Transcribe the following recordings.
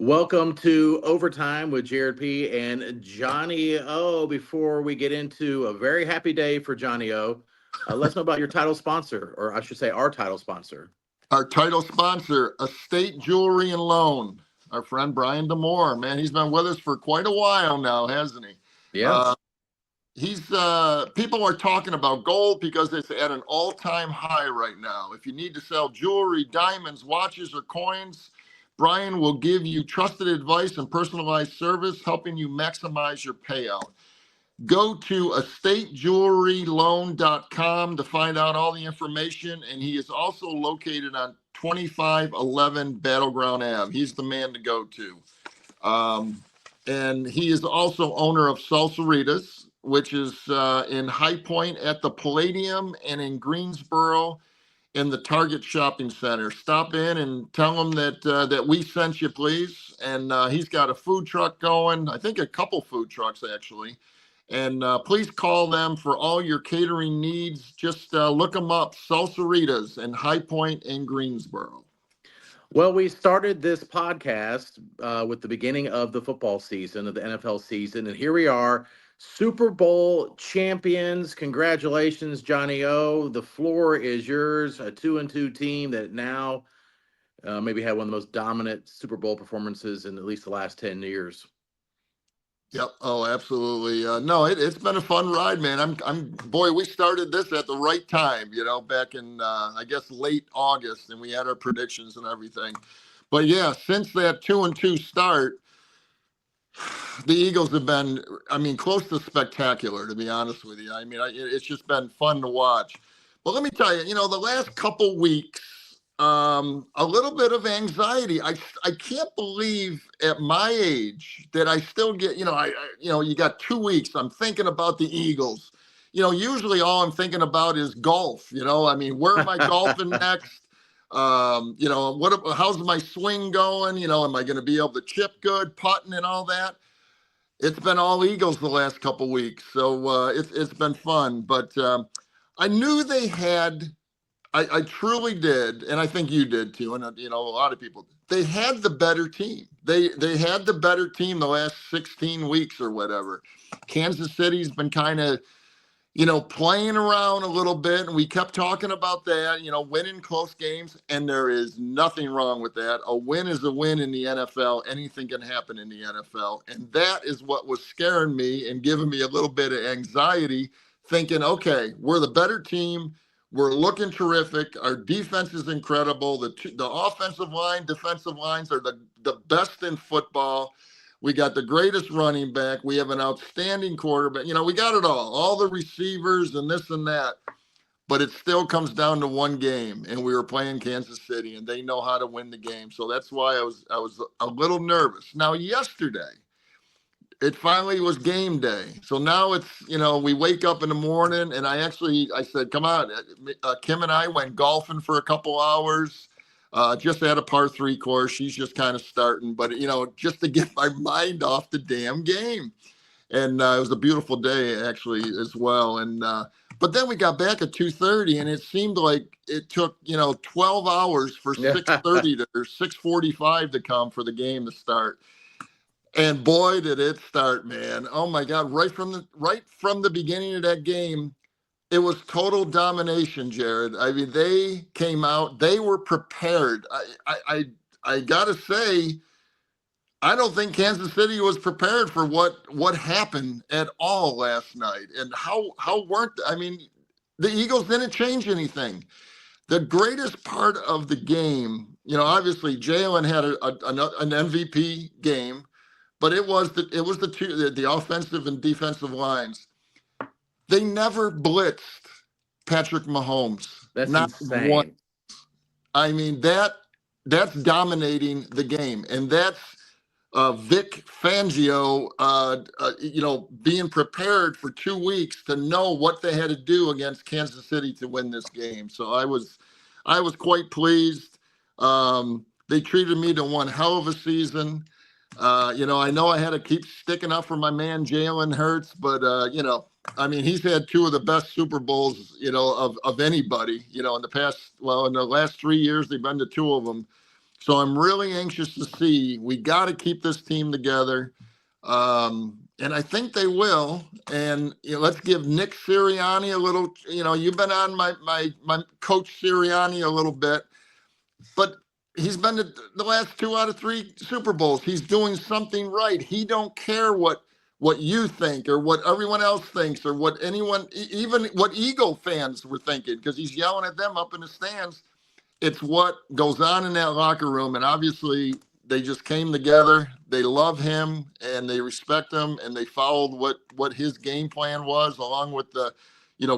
Welcome to Overtime with Jared P. and Johnny O. Before we get into a very happy day for Johnny O, let's know about your title sponsor, or I should say our title sponsor. Our title sponsor, Estate Jewelry and Loan. Our friend Brian Demore, man, he's been with us for quite a while now, hasn't he? Yeah. He's people are talking about gold because it's at an all-time high right now. If you need to sell jewelry, diamonds, watches, or coins, Brian will give you trusted advice and personalized service, helping you maximize your payout. Go to estatejewelryloan.com to find out all the information, and he is also located on 2511 Battleground Ave. He's the man to go to. And he is also owner of Salsaritas, which is in High Point at the Palladium and in Greensboro in the Target Shopping Center. Stop in and tell him that we sent you, please. And he's got a food truck going, I think a couple food trucks actually. And please call them for all your catering needs. Just look them up, Salsaritas in High Point in Greensboro. Well, we started this podcast with the beginning of the football season, of the NFL season, and here we are, Super Bowl champions. Congratulations, Johnny O. The floor is yours, a 2-2 team that now maybe had one of the most dominant Super Bowl performances in at least the last 10 years. Yep. Oh, absolutely. No, it's been a fun ride, man. Boy, we started this at the right time, back in, I guess, late August, and we had our predictions and everything. But yeah, since that 2-2 start, the Eagles have been, close to spectacular, to be honest with you. It's just been fun to watch. But let me tell you, the last couple weeks, a little bit of anxiety. I can't believe at my age that I still get, you got 2 weeks. I'm thinking about the Eagles. Usually all I'm thinking about is golf. Where am I golfing next? How's my swing going? Am I going to be able to chip good, putting and all that? It's been all Eagles the last couple weeks. So it's been fun, but I knew they had, I truly did, and I think you did too, and a lot of people. They had the better team. They had the better team the last 16 weeks or whatever. Kansas City's been kind of, playing around a little bit, and we kept talking about that, winning close games, and there is nothing wrong with that. A win is a win in the NFL. Anything can happen in the NFL, and that is what was scaring me and giving me a little bit of anxiety, thinking, okay, we're the better team. We're looking terrific. Our defense is incredible. The offensive line, defensive lines are the best in football. We got the greatest running back. We have an outstanding quarterback. We got it all the receivers and this and that. But it still comes down to one game, and we were playing Kansas City, and they know how to win the game. So that's why I was a little nervous. Now, yesterday, it finally was game day. So now it's, we wake up in the morning, and I said, come on. Kim and I went golfing for a couple hours, just at a par 3 course. She's just kind of starting, but, just to get my mind off the damn game. And it was a beautiful day, actually, as well. And but then we got back at 2:30, and it seemed like it took, 12 hours for 6:30 or 6:45 to come for the game to start. And boy, did it start, man. Oh my God. Right from the beginning of that game, it was total domination, Jared. They came out, they were prepared. I gotta say, I don't think Kansas City was prepared for what happened at all last night. And how weren't, the Eagles didn't change anything. The greatest part of the game, obviously Jalen had an MVP game. But it was the offensive and defensive lines. They never blitzed Patrick Mahomes. That's not insane. One. That's dominating the game, and that's Vic Fangio, being prepared for 2 weeks to know what they had to do against Kansas City to win this game. So I was quite pleased. They treated me to one hell of a season. I know I had to keep sticking up for my man Jalen Hurts, but he's had 2 of the best Super Bowls, of anybody, in the last, in the last 3 years, they've been to 2 of them. So I'm really anxious to see. We got to keep this team together. And I think they will. And let's give Nick Sirianni a little, you've been on my coach Sirianni a little bit, but he's been to the last 2 out of 3 Super Bowls. He's doing something right. He don't care what you think or what everyone else thinks or what anyone, even what Eagle fans were thinking, because he's yelling at them up in the stands. It's what goes on in that locker room. And obviously they just came together. They love him and they respect him, and they followed what his game plan was, along with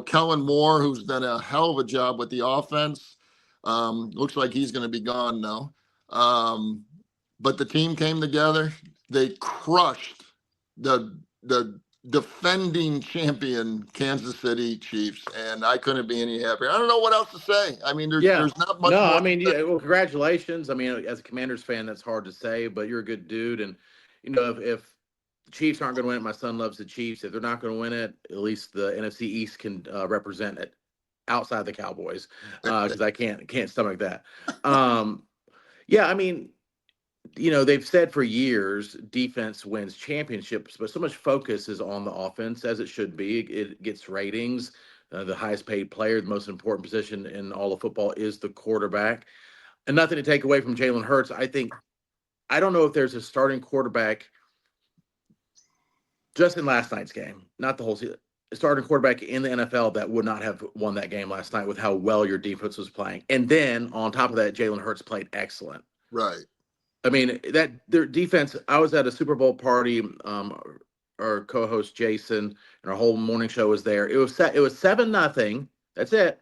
Kellen Moore, who's done a hell of a job with the offense. Looks like he's going to be gone now. But the team came together. They crushed the defending champion Kansas City Chiefs, and I couldn't be any happier. I don't know what else to say. I mean, there's not much No, more I to mean, say. yeah, well, congratulations. I mean, as a Commanders fan, that's hard to say, but you're a good dude. And, if the Chiefs aren't going to win it, my son loves the Chiefs. If they're not going to win it, at least the NFC East can represent it outside the Cowboys, because I can't stomach that. Yeah, I mean, they've said for years defense wins championships, but so much focus is on the offense, as it should be. It gets ratings. The highest paid player, the most important position in all of football is the quarterback. And nothing to take away from Jalen Hurts. I don't know if there's a starting quarterback just in last night's game, not the whole season, a starting quarterback in the NFL that would not have won that game last night with how well your defense was playing. And then on top of that, Jalen Hurts played excellent. Right. I mean, that their defense. I was at a Super Bowl party. Our co-host Jason and our whole morning show was there. It was 7-0. That's it.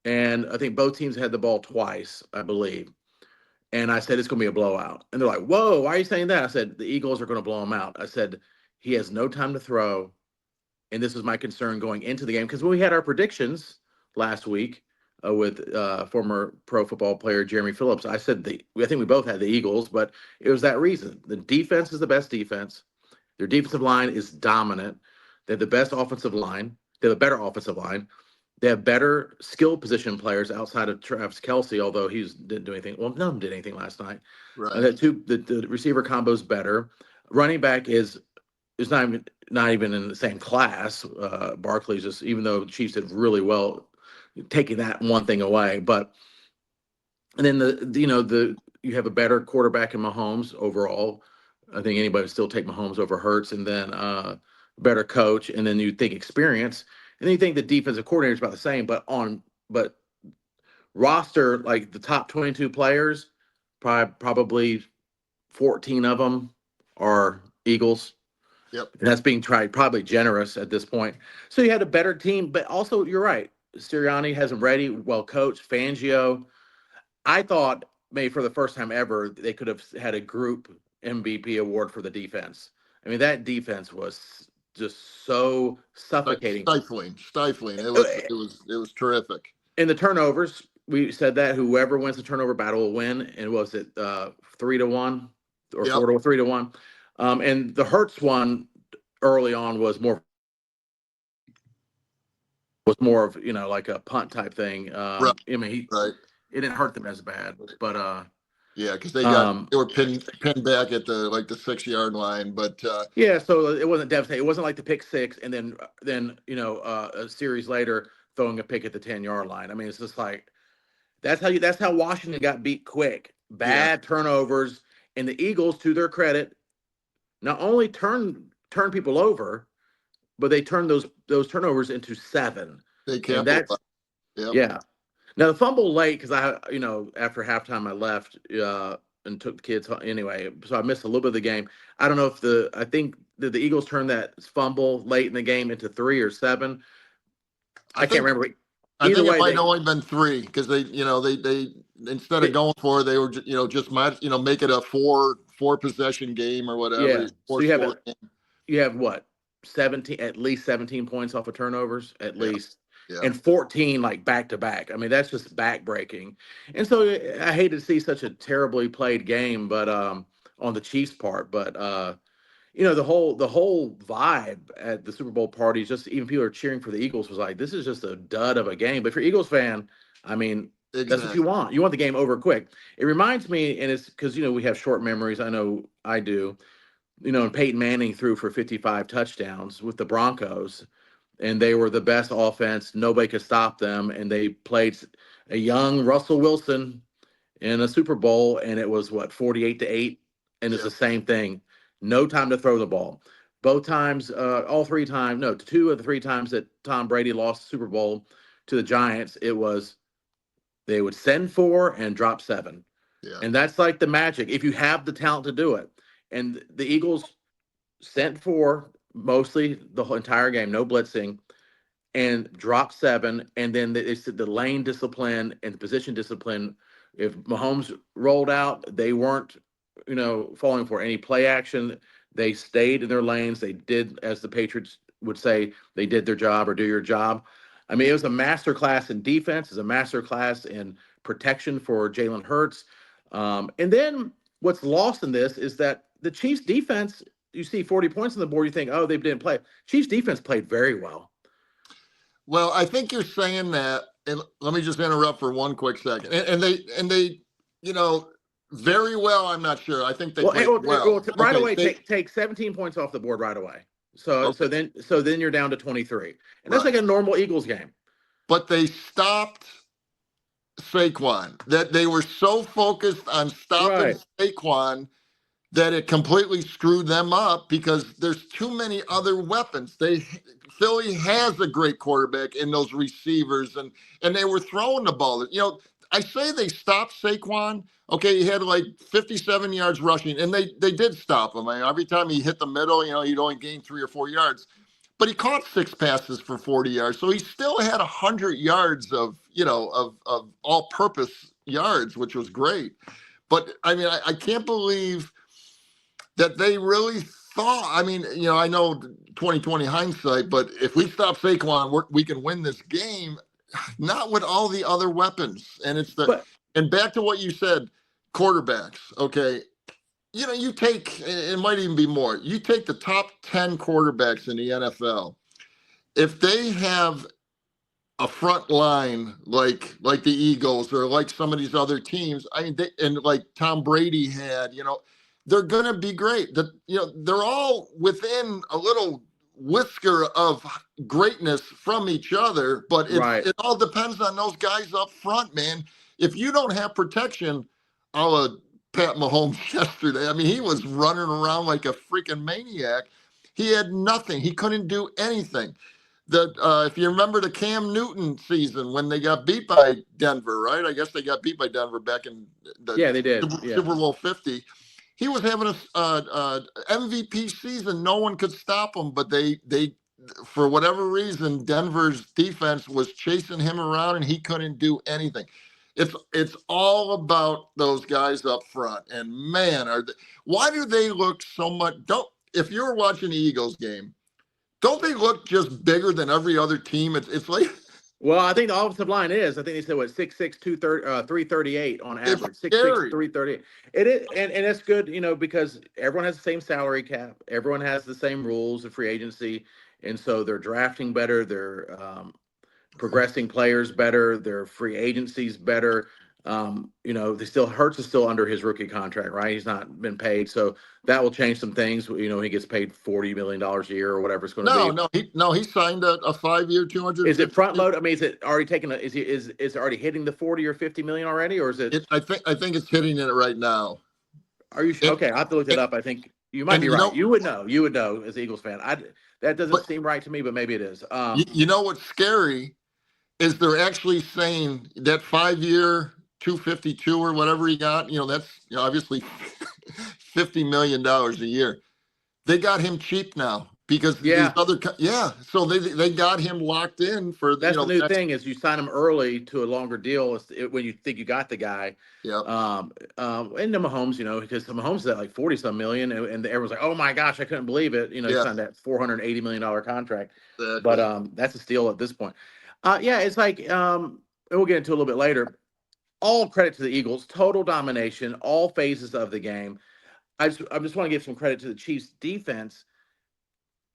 And I think both teams had the ball twice, I believe. And I said it's going to be a blowout. And they're like, "Whoa, why are you saying that?" I said the Eagles are going to blow him out. I said he has no time to throw, and this was my concern going into the game, because when we had our predictions last week with former pro football player Jeremy Phillips, I said I think we both had the Eagles, but it was that reason. The defense is the best defense. Their defensive line is dominant. They have the best offensive line. They have a better offensive line. They have better skill position players outside of Travis Kelce, although he didn't do anything. Well, none of them did anything last night. Right. The receiver combo is better. Running back is not even in the same class. Barkley's just, even though the Chiefs did really well taking that one thing away, but and then you have a better quarterback in Mahomes overall. I think anybody would still take Mahomes over Hurts, and then better coach, and then you think experience, and then you think the defensive coordinator is about the same, but roster, like the top 22 players, probably 14 of them are Eagles. Yep. And that's being tried, probably generous at this point. So you had a better team, but also you're right. Sirianni has them ready, well coached. Fangio, I thought maybe for the first time ever, they could have had a group MVP award for the defense. I mean, that defense was just so suffocating. Stifling. It Uh, was terrific. In the turnovers, we said that whoever wins the turnover battle will win. And was it 3-1 or Yep. 4-3-1? And the Hurts one early on was more of like a punt type thing. Right. I mean, Right. it didn't hurt them as bad, but Yeah, because they um, were pinned back at the 6-yard line, but yeah. So it wasn't devastating. It wasn't like the pick six and then a series later throwing a pick at the 10-yard line. I mean, it's just like that's how Washington got beat quick. yeah, Bad turnovers, and the Eagles, to their credit, not only turn people over, but they turned those turnovers into 7, they and capitalized. that's Yep. yeah. Now the fumble late, because after halftime I left and took the kids anyway, so I missed a little bit of the game. I don't know if I think the Eagles turned that fumble late in the game into 3 or 7. I can't remember. I Either think it way, might have only been 3, because they instead of they going for it, they were just might make it a four possession game or whatever, yeah. So four you score game. you have what, 17, at least 17 points off of turnovers, at Yeah, least, yeah. and 14 like back to back. I mean, that's just back breaking. And so I hate to see such a terribly played game, but on the Chiefs part, but the whole vibe at the Super Bowl parties, just even people are cheering for the Eagles, was like, this is just a dud of a game. But if you're an Eagles fan, I mean, That's what you Exactly. want. You want the game over quick. It reminds me, and it's because we have short memories. I know I do. And Peyton Manning threw for 55 touchdowns with the Broncos, and they were the best offense. Nobody could stop them, and they played a young Russell Wilson in a Super Bowl, and it was what 48-8, and it's Yeah. the same thing. No time to throw the ball. Both times, all three times, no, two of the three times that Tom Brady lost the Super Bowl to the Giants, it was they would send four and drop seven, Yeah. and that's like the magic if you have the talent to do it. And the Eagles sent four mostly the whole entire game, no blitzing, and drop seven. And then they said the lane discipline and the position discipline. If Mahomes rolled out, they weren't, falling for any play action. They stayed in their lanes. They did, as the Patriots would say, they did their job or do your job. I mean, it was a master class in defense. It's a master class in protection for Jalen Hurts. And then what's lost in this is that the Chiefs defense, you see 40 points on the board, you think, oh, they didn't play. Chiefs defense played very well. Well, I think you're saying that, and let me just interrupt for one quick second. And they, you know, very well. I'm not sure. I think they Well, played well. right Okay, away, they take 17 points off the board right away. So okay, so then so then you're down to 23, and that's right. like a normal Eagles game. But they stopped Saquon. That they were so focused on stopping Right, Saquon that it completely screwed them up because there's too many other weapons. Philly has a great quarterback in those receivers, and they were throwing the ball. I say they stopped Saquon. Okay, he had like 57 yards rushing, and they did stop him. I mean, every time he hit the middle, he'd only gain 3 or 4 yards. But he caught 6 passes for 40 yards, so he still had 100 yards of all-purpose yards, which was great. But I mean, I can't believe that they really thought. I mean, I know 2020 hindsight, but if we stop Saquon, we can win this game. Not with all the other weapons. but And back to what you said, quarterbacks. Okay, you take, it might even be more. You take the top 10 quarterbacks in the NFL. If they have a front line like the Eagles or like some of these other teams, I mean, and like Tom Brady had, they're going to be great. They're all within a little whisker of greatness from each other, but right, it all depends on those guys up front, man. If you don't have protection, a la Pat Mahomes yesterday, I mean, he was running around like a freaking maniac. He had nothing. He couldn't do anything. If you remember the Cam Newton season when they got beat by Denver, right? I guess they got beat by Denver back in the yeah, they did, yeah, Super Bowl 50. He was having a MVP season. No one could stop him, but they for whatever reason, Denver's defense was chasing him around and he couldn't do anything. It's all about those guys up front. And man, why do they look so much? If you're watching the Eagles game, don't they look just bigger than every other team? It's like Well, I think the offensive line is. I think they said what 6'6", 338 on it's average. 6'6", scary. 338. It is, and it's good, because everyone has the same salary cap. Everyone has the same rules of free agency, and so they're drafting better. They're progressing players better. Their free agencies better. They still Hurts is still under his rookie contract, right? He's not been paid, so that will change some things. He gets paid $40 million a year or whatever it's going to No, be. no, he signed a 5-year, Is it 250. front load? I mean, is it already taking? Is it already hitting the 40 or 50 million already, or is it? I think it's hitting it right now. Are you It, okay? I have to look that it, up. I think you might and be right. You would know. You would know as an Eagles fan. That doesn't but seem right to me, but maybe it is. you know what's scary is they're actually saying that 5-year, 252 or whatever he got. That's obviously $50 million a year. They got him cheap now because these Yeah, other so they got him locked in for that's the new next. thing is you sign them early to a longer deal when you think you got the guy. Yeah, And the Mahomes, because the Mahomes is at like 40 some million, and everyone's like, oh my gosh, I couldn't believe it. He yeah, signed that $480 million contract, but exactly. that's a steal at this point. Yeah, it's like, and we'll get into it a little bit later. All credit to the Eagles, total domination, all phases of the game. I just want to give some credit to the Chiefs defense.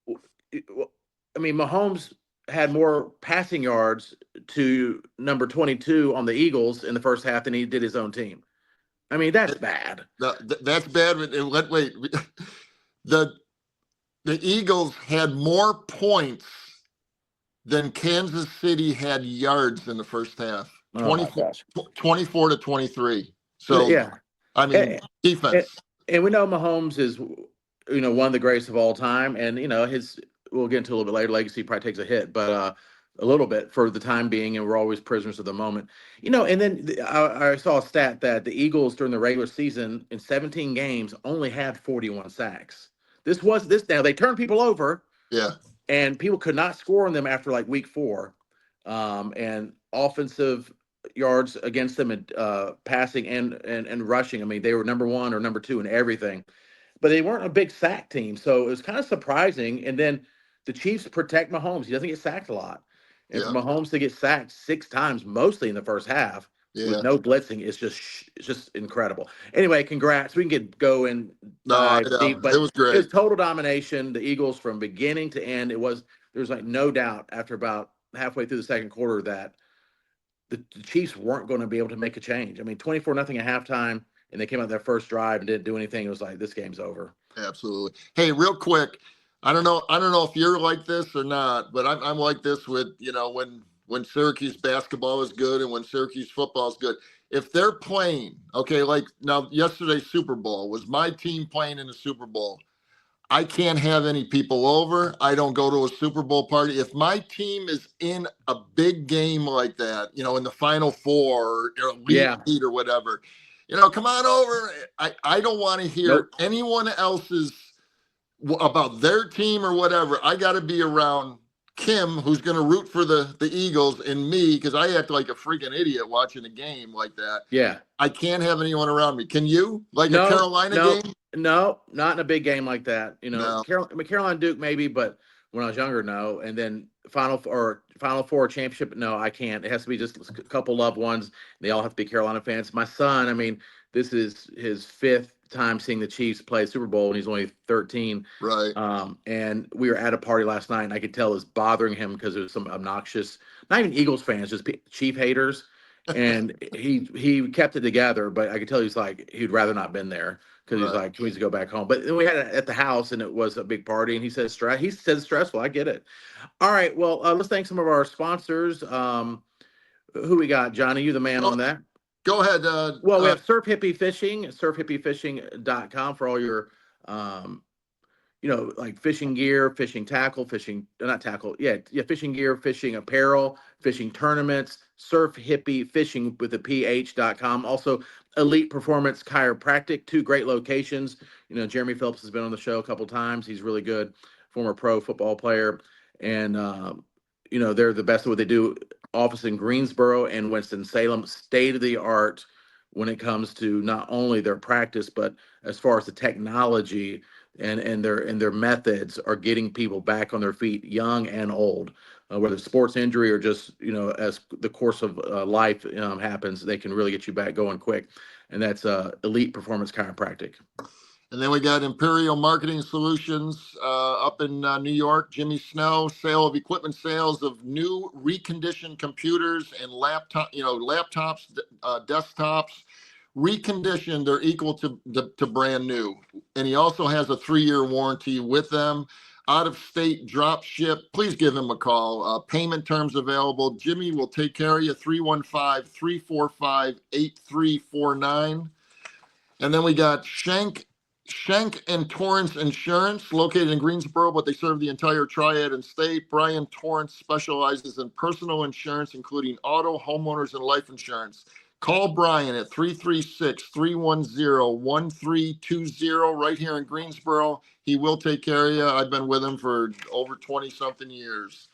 I mean, Mahomes had more passing yards to number 22 on the Eagles in the first half than he did his own team. I mean, that's bad. That's bad. Wait, the the Eagles had more points than Kansas City had yards in the first half. Oh my gosh. 24 to 23. So, Yeah. I mean, And, and, defense. and we know Mahomes is, one of the greatest of all time. And, we'll get into a little bit later, legacy probably takes a hit, but a little bit for the time being. And we're always prisoners of the moment. And then I saw a stat that the Eagles during the regular season in 17 games only had 41 sacks. Now they turned people over. Yeah. And people could not score on them after like week 4. And offensive yards against them and passing and rushing. I mean, they were number 1 or number 2 in everything, but they weren't a big sack team. So it was kind of surprising. And then the Chiefs protect Mahomes. He doesn't get sacked a lot. And for Yeah. Mahomes to get sacked 6 times, mostly in the first half, Yeah. with no blitzing, it's just incredible. Anyway, congrats. We can go and No, dive deep, but it was it was great. total domination. The Eagles from beginning to end. There's like no doubt after about halfway through the second quarter that the Chiefs weren't going to be able to make a change. I mean, 24-0 at halftime, and they came out their first drive and didn't do anything. It was like, this game's over. Absolutely. Hey, real quick, I don't know if you're like this or not, but I'm like this with, when Syracuse basketball is good and when Syracuse football is good. If they're playing, okay, like now yesterday's Super Bowl was my team playing in the Super Bowl. I can't have any people over. I don't go to a Super Bowl party. If my team is in a big game like that, in the Final Four or Elite Eight or whatever, come on over. I don't want to hear anyone else's about their team or whatever. I got to be around Kim, who's going to root for the Eagles, and me, because I act like a freaking idiot watching a game like that. Yeah. I can't have anyone around me. Can you? Like a Carolina game? No, not in a big game like that. No. Carolina Duke maybe, but when I was younger, no. And then Final Four championship, no, I can't. It has to be just a couple loved ones. They all have to be Carolina fans. My son, I mean, this is his 5th time seeing the Chiefs play Super Bowl, and he's only 13. Right. And we were at a party last night, and I could tell it was bothering him because there was some obnoxious, not even Eagles fans, just Chief haters. And he kept it together, but I could tell he'd rather not been there because he's like, he needs to go back home. But then we had it at the house, and it was a big party, and he said it's stressful. I get it. All right, well, let's thank some of our sponsors. Who we got, Johnny? You the man on that. Go ahead. Well, we have Surf Hippie Fishing, surfhippiefishing.com for all your, like fishing gear, fishing tackle, fishing gear, fishing apparel, fishing tournaments, Surf Hippie Fishing with the ph.com. Also, Elite Performance Chiropractic, 2 great locations. Jeremy Phillips has been on the show a couple times. He's really good, former pro football player. And, they're the best at what they do. Office in Greensboro and Winston-Salem, state of the art when it comes to not only their practice, but as far as the technology and their methods are getting people back on their feet, young and old, whether sports injury or just, as the course of life happens, they can really get you back going quick. And that's Elite Performance Chiropractic. And then we got Imperial Marketing Solutions up in New York. Jimmy Snow, sale of equipment, sales of new reconditioned computers and laptops, desktops, reconditioned. They're equal to brand new. And he also has a 3-year warranty with them. Out of state drop ship. Please give him a call. Payment terms available. Jimmy will take care of you. 315-345-8349. And then we got Schenk and Torrance Insurance, located in Greensboro, but they serve the entire Triad and state. Brian Torrance specializes in personal insurance, including auto, homeowners, and life insurance. Call Brian at 336-310-1320 right here in Greensboro. He will take care of you. I've been with him for over 20-something years.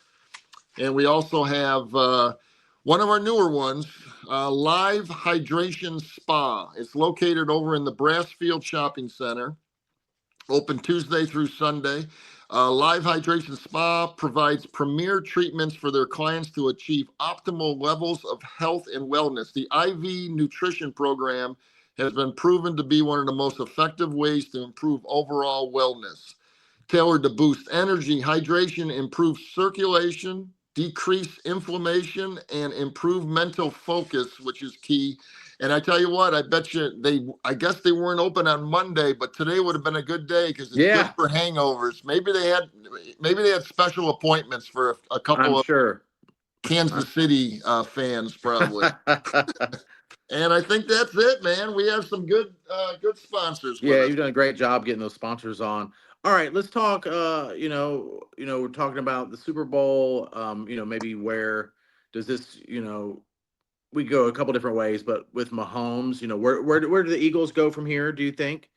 And we also have one of our newer ones, Live Hydration Spa. It's located over in the Brassfield Shopping Center, open Tuesday through Sunday. Live Hydration Spa provides premier treatments for their clients to achieve optimal levels of health and wellness. The IV nutrition program has been proven to be one of the most effective ways to improve overall wellness. Tailored to boost energy, hydration, improve circulation, decrease inflammation, and improve mental focus, which is key. And I tell you what, I bet you I guess they weren't open on Monday, but today would have been a good day because it's good Yeah, for hangovers. Maybe they had special appointments for a I'm couple of sure. Kansas City fans, probably. And I think that's it, man. We have some good sponsors with Yeah, us. you've done a great job getting those sponsors on. All right, let's talk. We're talking about the Super Bowl. Maybe where does this? We go a couple different ways, but with Mahomes, where do the Eagles go from here? Do you think?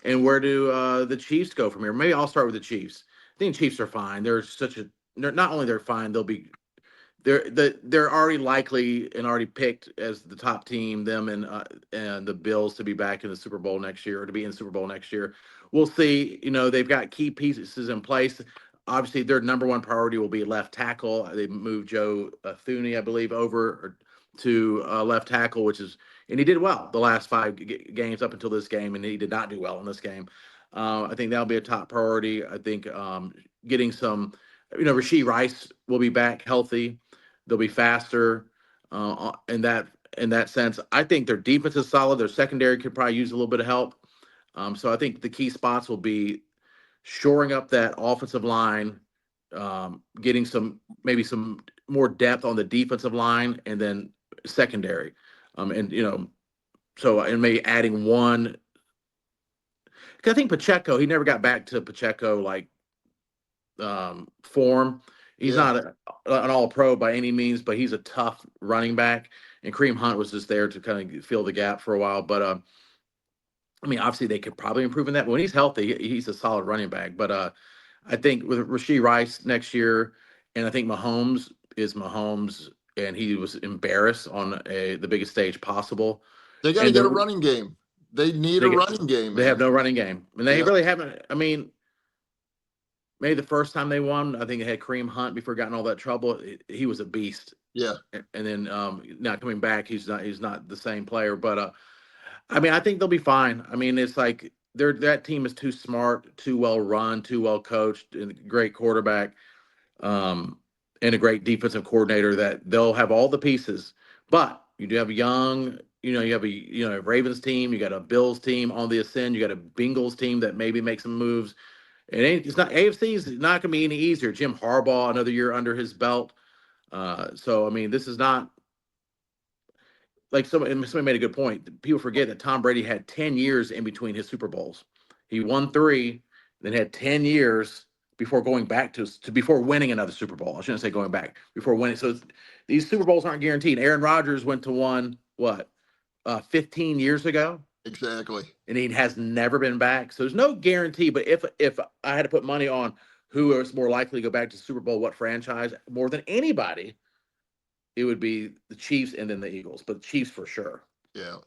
And where do the Chiefs go from here? Maybe I'll start with the Chiefs. I think Chiefs are fine. They're not only they're fine, they're already likely and already picked as the top team. Them and the Bills to be back in the Super Bowl next year, or to be in the Super Bowl next year. We'll see. They've got key pieces in place. Obviously, their number one priority will be left tackle. They moved Joe Thuney, I believe, over to left tackle, and he did well the last five games up until this game, and he did not do well in this game. I think that'll be a top priority. I think getting some, Rashee Rice will be back healthy. They'll be faster in that sense. I think their defense is solid. Their secondary could probably use a little bit of help. So I think the key spots will be shoring up that offensive line, getting maybe some more depth on the defensive line, and then secondary. And maybe adding one. 'Cause I think Pacheco, he never got back to Pacheco like form. He's Yeah, not an all pro by any means, but he's a tough running back. And Kareem Hunt was just there to kind of fill the gap for a while. But I mean, obviously they could probably improve in that. But when he's healthy, he's a solid running back. But I think with Rashee Rice next year, and I think Mahomes is Mahomes, and he was embarrassed on the biggest stage possible. they got to And get a running game. They need a they running game, they have man. no running game, and they Yeah, really haven't. I mean, maybe the first time they won, I think they had Kareem Hunt before getting all that trouble. He was a beast, yeah. and then now coming back, he's not the same player. But I mean, I think they'll be fine. I mean, it's like that team is too smart, too well run, too well coached, and a great quarterback, um, and a great defensive coordinator that they'll have all the pieces. But you do have a young, you have a Ravens team, you got a Bills team on the ascend, you got a Bengals team that maybe makes some moves. It's not AFC is not going to be any easier. Jim Harbaugh, another year under his belt. So I mean, this is not like somebody made a good point. People forget that Tom Brady had 10 years in between his Super Bowls. He won three, then had 10 years before going back to before winning another Super Bowl. I shouldn't say going back before winning. So these Super Bowls aren't guaranteed. Aaron Rodgers went to one what 15 years ago, Exactly. and he has never been back. So there's no guarantee. But if I had to put money on who is more likely to go back to Super Bowl, what franchise more than anybody, it would be the Chiefs and then the Eagles, but the Chiefs for sure. Yeah.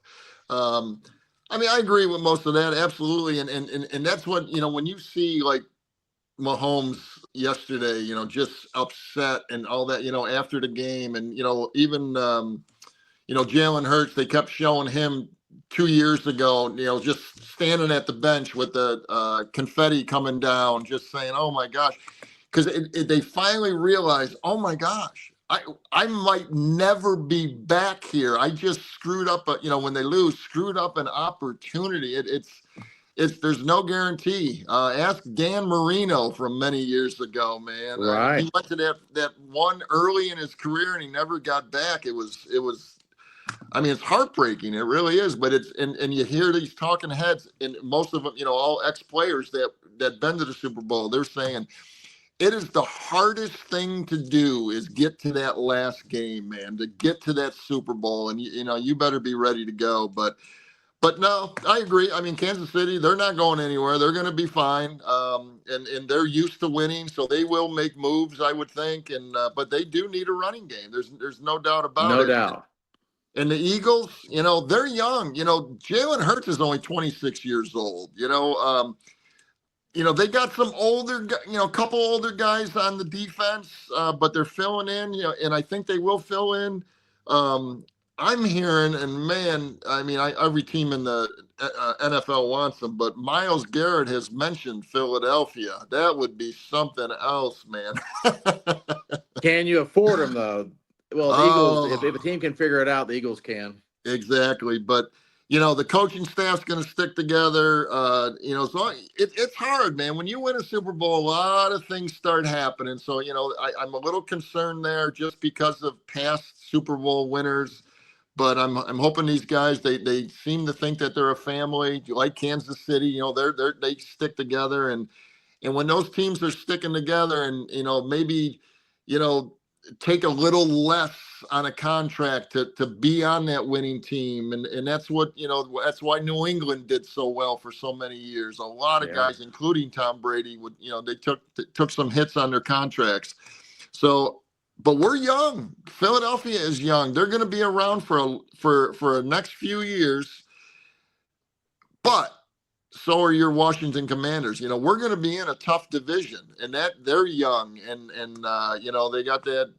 Um, I mean, I agree with most of that, absolutely. And that's what, when you see like Mahomes yesterday, just upset and all that, after the game, and even Jalen Hurts, they kept showing him 2 years ago, just standing at the bench with the confetti coming down, just saying, "Oh my gosh," because they finally realized, "Oh my gosh, I might never be back here. I just screwed up, when they lose, screwed up an opportunity. It's there's no guarantee. Ask Dan Marino from many years ago, man. Right. He went to that one early in his career and he never got back. It was. I mean, it's heartbreaking. It really is. But and you hear these talking heads, and most of them, all ex players that been to the Super Bowl. They're saying it is the hardest thing to do is get to that last game, man, to get to that Super Bowl, and you better be ready to go. But no, I agree. I mean, Kansas City, they're not going anywhere. They're going to be fine. And they're used to winning, so they will make moves, I would think. And but they do need a running game. There's no doubt about No it. doubt. And the Eagles, they're young. Jalen Hurts is only 26 years old. They got some older, couple older guys on the defense, but they're filling in, and I think they will fill in. I'm hearing, and man, I mean, every team in the NFL wants them, but Myles Garrett has mentioned Philadelphia. That would be something else, man. Can you afford them though? Well, the Eagles, if a Oh, team can figure it out, the Eagles can. exactly. But the coaching staff's going to stick together. So it's hard, man. When you win a Super Bowl, a lot of things start happening. So I'm a little concerned there just because of past Super Bowl winners. But I'm hoping these guys they seem to think that they're a family, like Kansas City. They stick together, and when those teams are sticking together, and maybe you know take a little less on a contract to be on that winning team, and that's what that's why New England did so well for so many years. A lot of Yeah. guys, including Tom Brady, would they took some hits on their contracts. So, but we're young. Philadelphia is young. They're going to be around for a next few years. But so are your Washington Commanders. We're going to be in a tough division, and that they're young, and they got that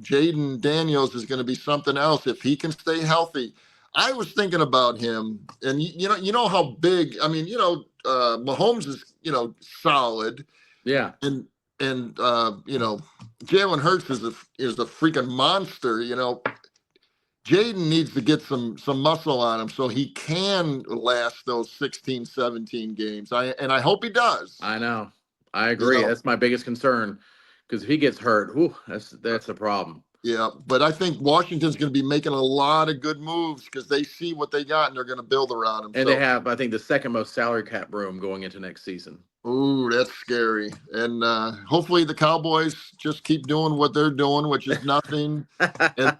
Jaden Daniels is going to be something else if he can stay healthy. I was thinking about him, and you know how big. I mean, Mahomes is solid, Yeah. and Jalen Hurts is a freaking monster. Jaden needs to get some muscle on him so he can last those 16, 17 games. I hope he does. I know. I You agree. know, That's my biggest concern because if he gets hurt, whew, that's a problem. yeah. But I think Washington's going to be making a lot of good moves because they see what they got and they're going to build around him. And they So, have, I think, the second most salary cap room going into next season. ooh, that's scary. And hopefully the Cowboys just keep doing what they're doing, which is nothing. And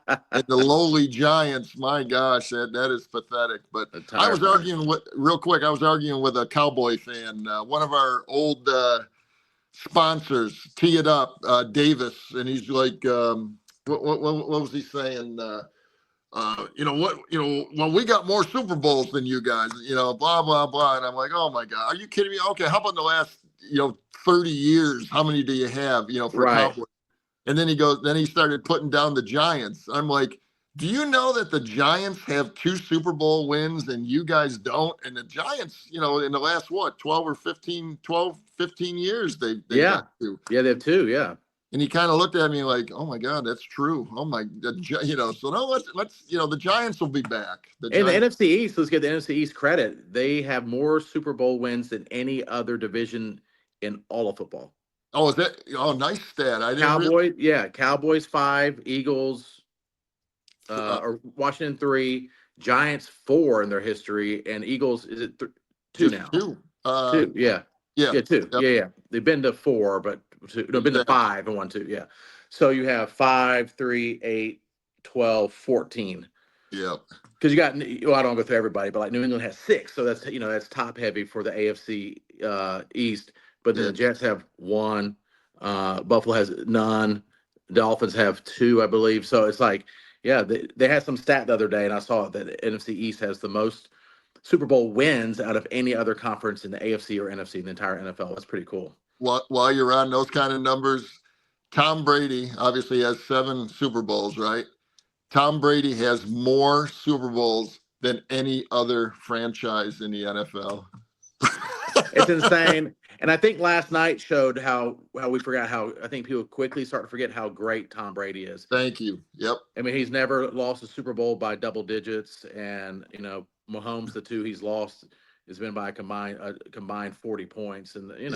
the lowly Giants, my gosh, that is pathetic. But I was arguing real quick. I was arguing with a Cowboy fan, one of our old sponsors, Tee It Up, Davis, and he's like, what was he saying? Well, we got more Super Bowls than you guys, blah, blah, blah. And I'm like, oh my God, are you kidding me? Okay, how about in the last, 30 years? How many do you have, for Right. Cowboys? And then he started putting down the Giants. I'm like, do you know that the Giants have 2 Super Bowl wins and you guys don't? And the Giants, in the last, 12, 15 years, they Yeah. got 2. Yeah, they have 2. Yeah. And he kind of looked at me like, "Oh my God, that's true. Oh my, So no, let's, the Giants will be back. The And the Giants, NFC East, let's give the NFC East credit. They have more Super Bowl wins than any other division in all of football. Oh, is that? Oh, nice stat. I didn't Cowboys, yeah, Cowboys 5, Eagles, or Washington 3, Giants 4 in their history, and Eagles is it 2 just now? 2. 2, yeah, Yeah. 2, Yep. yeah. They've been to 4, but been to 5 and 1, 2, yeah. So you have 5, 3, 8, 12, 14. Yeah. Because you got, well, I don't go through everybody, but like New England has 6, so that's top heavy for the AFC East. But then the Jets have 1, Buffalo has none, Dolphins have 2, I believe. So it's like, yeah, they had some stat the other day, and I saw that NFC East has the most Super Bowl wins out of any other conference in the AFC or NFC in the entire NFL. That's pretty cool. While you're on those kind of numbers, Tom Brady obviously has 7 Super Bowls, right? Tom Brady has more Super Bowls than any other franchise in the NFL. It's insane. And I think last night showed how we forgot how I think people quickly start to forget how great Tom Brady is. Thank you. Yep. I mean, he's never lost a Super Bowl by double digits, and Mahomes, the 2 he's lost has been by a combined 40 points, and and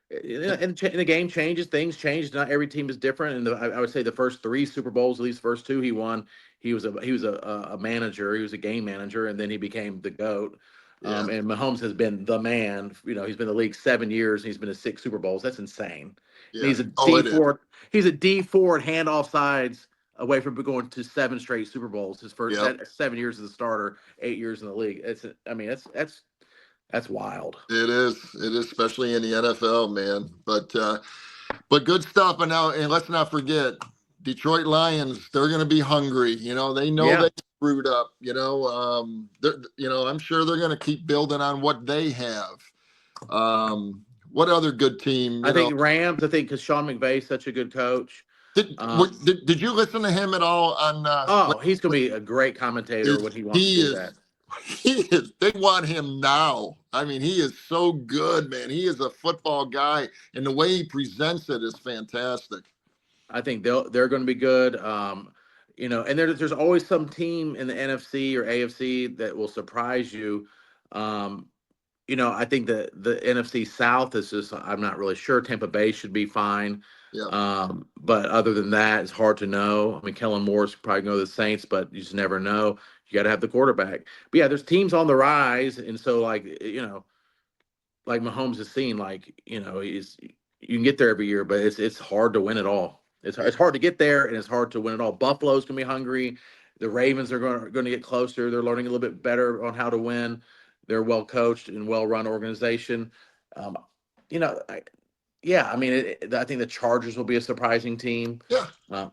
the game changes, things change. Not every team is different, and I would say the first 3 Super Bowls, at least first 2 he won, he was a manager, he was a game manager, and then he became the GOAT. Yeah. And Mahomes has been the man. He's been in the league 7 years. And he's been to 6 Super Bowls. That's insane. Yeah. And he's a D4. He's a D4 handoff sides away from going to 7 straight Super Bowls. His first 7 years as a starter, 8 years in the league. That's wild. It is, especially in the NFL, man. But good stuff. And let's not forget, Detroit Lions. They're going to be hungry. They know they screwed up. I'm sure they're going to keep building on what they have. What other good team? I think Rams. I think because Sean McVay's such a good coach. Did you listen to him at all on? He's going to be a great commentator when he wants to do that. He is. They want him now. I mean, he is so good, man. He is a football guy, and the way he presents it is fantastic. I think they're going to be good. And there's always some team in the NFC or AFC that will surprise you. Um, I think the NFC South is just I'm not really sure. Tampa Bay should be fine. Yeah. But other than that, it's hard to know. I mean, Kellen Moore's probably going to the Saints, but you just never know. You got to have the quarterback. But yeah, there's teams on the rise, and so like Mahomes has seen, he's you can get there every year, but it's hard to win it all. It's hard to get there, and it's hard to win it all. Buffalo's gonna be hungry. The Ravens are going to get closer. They're learning a little bit better on how to win. They're well coached and well run organization. Um, you know, I, yeah, I mean, I think the Chargers will be a surprising team. Yeah. Uh,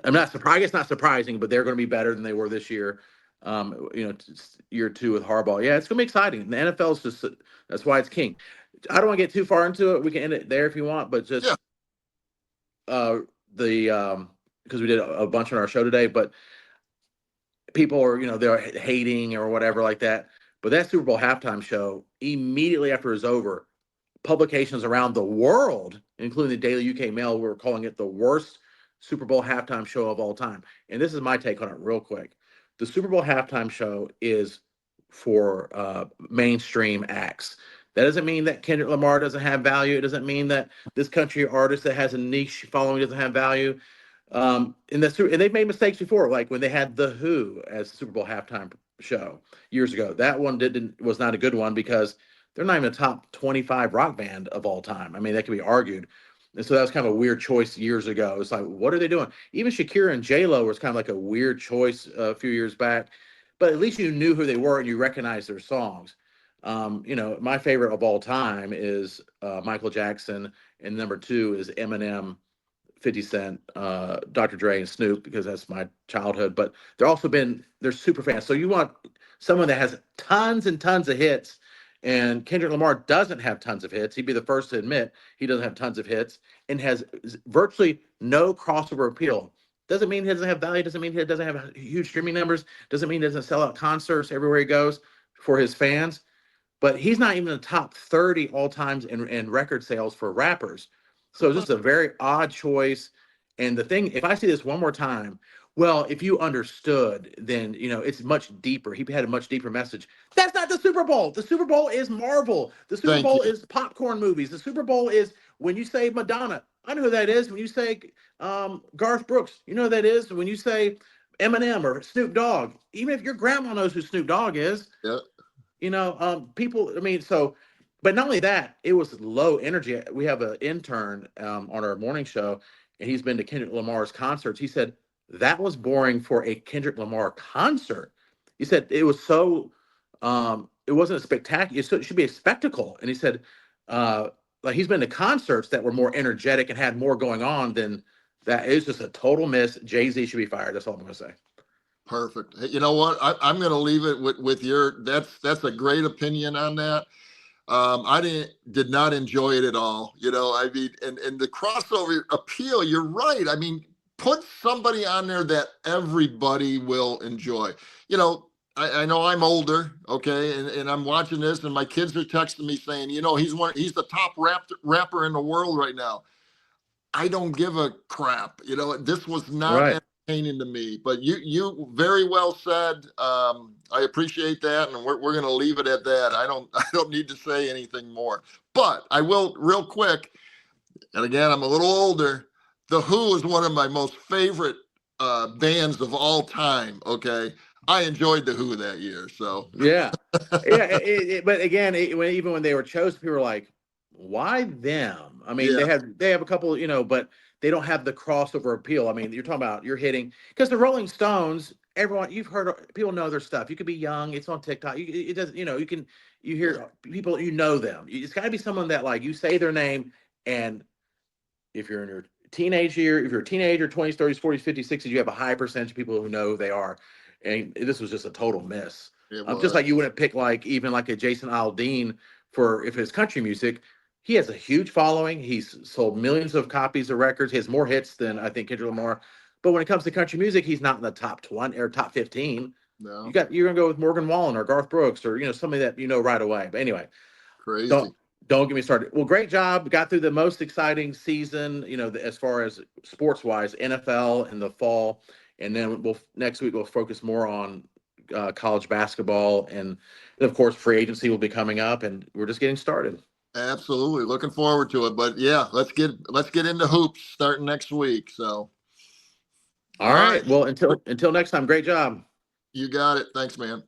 I'm not surprised. I guess not surprising, but they're going to be better than they were this year. Year two with Harbaugh. Yeah, it's going to be exciting. The NFL is just that's why it's king. I don't want to get too far into it. We can end it there if you want, but just Yeah. the because we did a bunch on our show today, but people are they're hating or whatever like that. But that Super Bowl halftime show immediately after it was over, publications around the world, including the Daily UK Mail, were calling it the worst Super Bowl halftime show of all time. And this is my take on it, real quick. The Super Bowl halftime show is for mainstream acts. That doesn't mean that Kendrick Lamar doesn't have value. It doesn't mean that this country artist that has a niche following doesn't have value. And they've made mistakes before, like when they had The Who as the Super Bowl halftime show years ago. That one was not a good one because they're not even a top 25 rock band of all time. I mean, that can be argued. And so that was kind of a weird choice years ago. It's like, what are they doing? Even Shakira and J-Lo was kind of like a weird choice a few years back, but at least you knew who they were and you recognized their songs. My favorite of all time is Michael Jackson, and number two is Eminem, 50 Cent, Dr. Dre, and Snoop because that's my childhood. But they're super fans. So you want someone that has tons and tons of hits. And Kendrick Lamar doesn't have tons of hits. He'd be the first to admit he doesn't have tons of hits and has virtually no crossover appeal. Doesn't mean he doesn't have value. Doesn't mean he doesn't have huge streaming numbers. Doesn't mean he doesn't sell out concerts everywhere he goes for his fans. But he's not even in the top 30 all times in record sales for rappers. So just a very odd choice. And the thing, if I see this one more time, well, if you understood, then it's much deeper. He had a much deeper message. That's not the Super Bowl. The Super Bowl is Marvel. The Super Thank Bowl you. is popcorn movies. The Super Bowl is when you say Madonna. I know who that is. When you say Garth Brooks, you know who that is. When you say Eminem or Snoop Dogg, even if your grandma knows who Snoop Dogg is, Yeah. people, I mean, so, but not only that, it was low energy. We have an intern on our morning show, and he's been to Kendrick Lamar's concerts. He said that was boring for a Kendrick Lamar concert. He said it was it wasn't a spectacular, it should be a spectacle. And he said, like he's been to concerts that were more energetic and had more going on than that. It was just a total miss. Jay-Z should be fired. That's all I'm going to say. Perfect. Hey, you know what? I'm going to leave it with your. That's a great opinion on that. I did not enjoy it at all. I mean, and the crossover appeal. You're right. I mean, put somebody on there that everybody will enjoy. I know I'm older, okay, and I'm watching this, and my kids are texting me saying, he's the top rapper in the world right now. I don't give a crap. This was not Right. entertaining to me. But you very well said. I appreciate that, and we're going to leave it at that. I don't need to say anything more. But I will real quick. And again, I'm a little older. The Who is one of my most favorite bands of all time. Okay, I enjoyed the Who that year. So Yeah. Yeah. But again, even when they were chosen, people were like, why them? I mean, yeah, they have a couple, but they don't have the crossover appeal. I mean, you're hitting because the Rolling Stones, everyone you've heard, people know their stuff. You could be young, it's on TikTok. It doesn't, you yeah, hear people, them. It's got to be someone that like you say their name, and if you're in your teenage year, if you're a teenager, 20s, 30s, 40s, 50s, 60s, you have a high percentage of people who know who they are. And this was just a total miss. it Just was like you wouldn't pick even like a Jason Aldean for if it's country music. He has a huge following. He's sold millions of copies of records. He has more hits than I think Kendrick Lamar. But when it comes to country music, he's not in the top 20 or top 15. no You're gonna go with Morgan Wallen or Garth Brooks or somebody that right away. But anyway, don't crazy. Don't get me started. Well, great job. Got through the most exciting season, as far as sports wise, NFL in the fall, and then next week we'll focus more on college basketball, and of course free agency will be coming up, and we're just getting started. Absolutely. Looking forward to it. But yeah, let's get into hoops starting next week. So All all right. right. Well, until next time, great job. You got it. Thanks, man.